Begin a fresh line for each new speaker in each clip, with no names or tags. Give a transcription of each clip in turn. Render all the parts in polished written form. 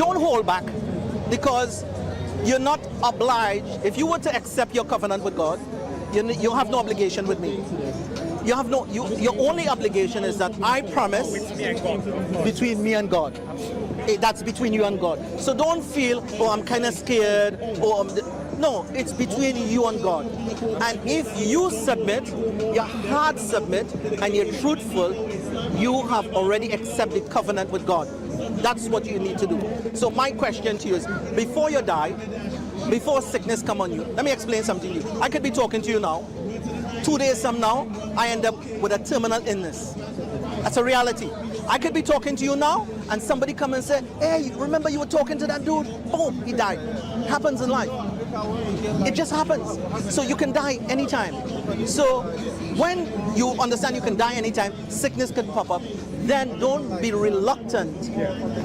don't hold back, because you're not obliged. If you were to accept your covenant with God, you have no obligation with me. You have no. Your only obligation is that I promise between me and God. That's between you and God. So don't feel, oh, I'm kind of scared, or no, it's between you and God. And if you submit, your heart submit, and you're truthful, you have already accepted covenant with God. That's what you need to do. So my question to you is, before you die, before sickness come on you, let me explain something to you. I could be talking to you now. 2 days from now, I end up with a terminal illness. That's a reality. I could be talking to you now, and somebody come and say, hey, remember you were talking to that dude? Boom, he died. Happens in life. It just happens. So you can die anytime. So when you understand you can die anytime, sickness could pop up, then don't be reluctant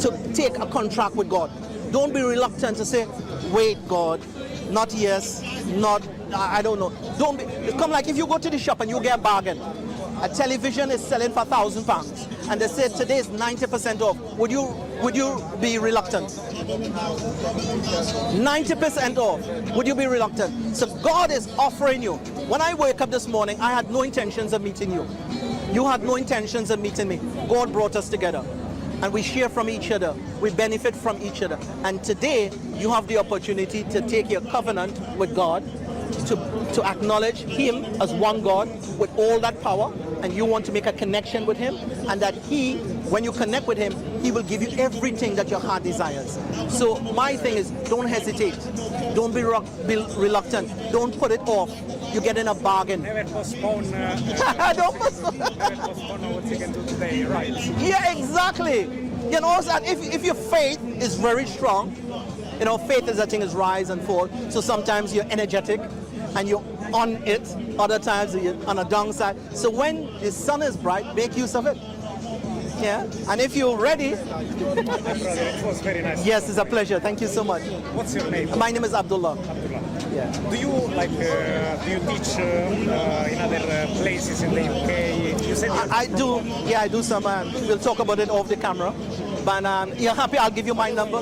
to take a contract with God. Don't be reluctant to say, wait, God, not yes, not, I don't know. Don't be, it's come like if you go to the shop and you get a bargain. A television is selling for £1,000 and they say today is 90% off. Would you be reluctant? 90% off. Would you be reluctant? So God is offering you. When I wake up this morning, I had no intentions of meeting you. You had no intentions of meeting me. God brought us together. And we share from each other. We benefit from each other. And today, you have the opportunity to take your covenant with God, to acknowledge Him as one God with all that power, and you want to make a connection with Him, and that He, when you connect with Him, He will give you everything that your heart desires. So my thing is, don't hesitate. Don't be reluctant. Don't put it off. You're getting a bargain.
Never postpone.
Don't postpone.
Never postpone what you can do today, right?
Yeah, exactly. You know, so if your faith is very strong, you know, faith is a thing is rise and fall. So sometimes you're energetic and you're on it. Other times you're on a downside. So when the sun is bright, make use of it. Yeah. And if you're ready.
My brother, it was very nice.
Yes, it's a pleasure. Thank you so much.
What's your name?
My name is Abdullah.
Abdullah.
Yeah.
Do you teach in other places in the UK? You said
I do. Yeah, I do some. We'll talk about it off the camera. But you're happy? I'll give you my number.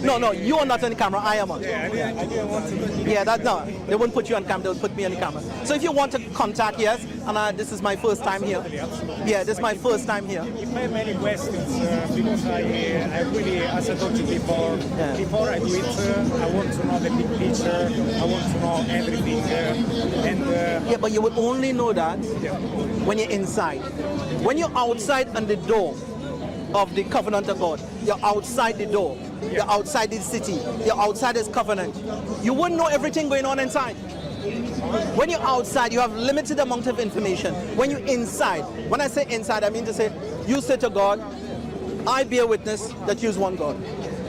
No, you are not on the camera. I am on.
Yeah, I didn't want to.
Yeah, no, they won't put you on camera. They'll put me on the camera. So if you want to contact, yes, and this is my first time here. Yeah, this is my first time here.
If I have any questions, because I really, as I told you before, before I do it, I want to know the big picture. I want to know everything.
Yeah, but you will only know that when you're inside. When you're outside on the door of the covenant of God, you're outside the door. You're outside the city. You're outside His covenant. You wouldn't know everything going on inside. When you're outside, you have limited amount of information. When you're inside, when I say inside, I mean to say, you say to God, I bear witness that you're one God.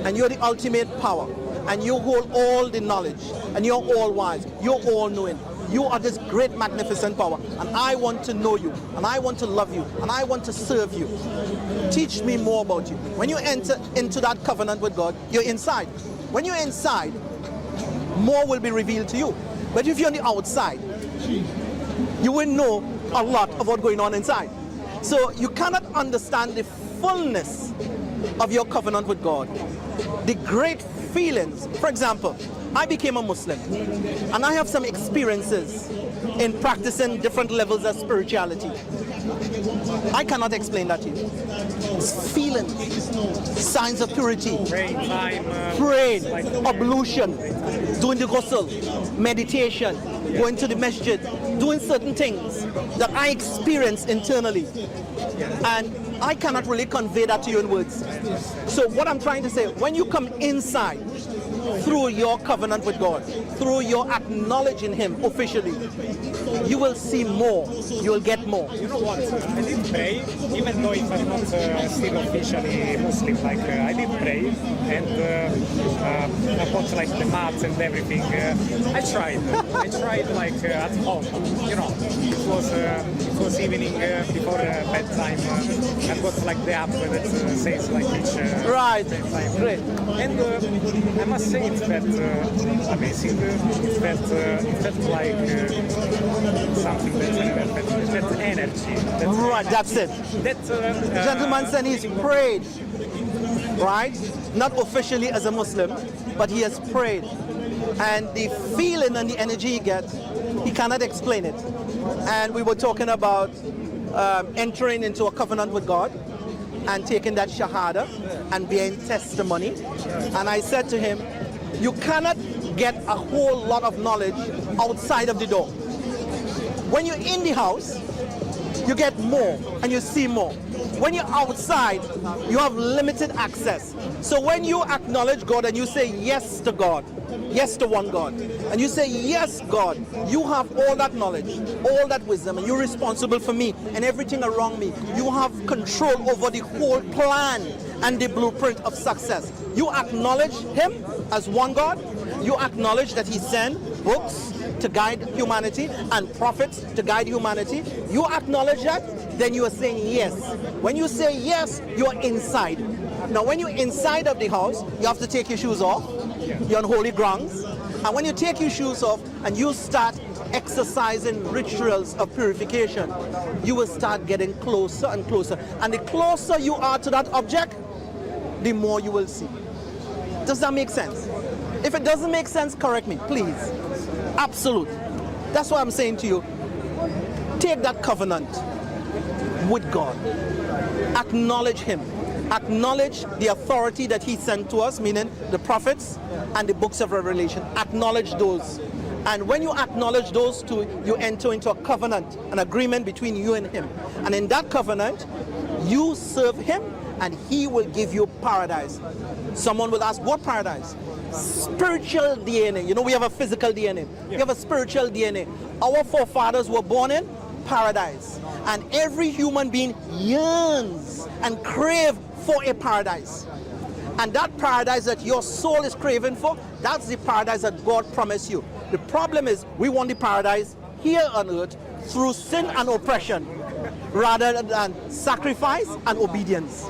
And you're the ultimate power. And you hold all the knowledge. And you're all wise. You're all knowing. You are this great, magnificent power. And I want to know you. And I want to love you. And I want to serve you. Teach me more about you. When you enter into that covenant with God, you're inside. When you're inside, more will be revealed to you. But if you're on the outside, you will know a lot of what's going on inside. So you cannot understand the fullness of your covenant with God. The great feelings. For example, I became a Muslim and I have some experiences in practicing different levels of spirituality. I cannot explain that to you. It's feelings, signs of purity, praying, ablution, doing the ghusl, meditation, going to the masjid, doing certain things that I experience internally. And I cannot really convey that to you in words. So what I'm trying to say, when you come inside, through your covenant with God, through your acknowledging Him officially, you will see more, you will get more.
You know what, I did pray, even though if I'm not still officially Muslim, like I did pray, and I bought like the mats and everything. I tried like at home, you know, it was evening before bedtime. I got like the app that says like each
right, great.
And I must say it felt amazing. It felt like something that energy.
Right, that's it.
That
the gentleman said he's prayed. right? Not officially as a Muslim, but he has prayed. And the feeling and the energy he gets, he cannot explain it. And we were talking about entering into a covenant with God and taking that shahada and being testimony. And I said to him, you cannot get a whole lot of knowledge outside of the door. When you're in the house, you get more and you see more. When you're outside, you have limited access. So when you acknowledge God and you say yes to God, yes to one God, and you say, yes, God, you have all that knowledge, all that wisdom, and you're responsible for me and everything around me. You have control over the whole plan and the blueprint of success. You acknowledge him as one God. You acknowledge that he sent books to guide humanity and prophets to guide humanity. You acknowledge that, then you are saying yes. When you say yes, you are inside. Now, when you're inside of the house, you have to take your shoes off. You're on holy grounds. And when you take your shoes off and you start exercising rituals of purification, you will start getting closer and closer. And the closer you are to that object, the more you will see. Does that make sense? If it doesn't make sense, correct me, please. Absolute. That's what I'm saying to you. Take that covenant with God. Acknowledge him. Acknowledge the authority that he sent to us, meaning the prophets and the books of Revelation. Acknowledge those. And when you acknowledge those two, you enter into a covenant, an agreement between you and him. And in that covenant, you serve him and he will give you paradise. Someone will ask, what paradise? Spiritual DNA. You know, we have a physical DNA. We have a spiritual DNA. Our forefathers were born in paradise. And every human being yearns and craves for a paradise. And that paradise that your soul is craving for, that's the paradise that God promised you. The problem is we want the paradise here on earth through sin and oppression rather than sacrifice and obedience.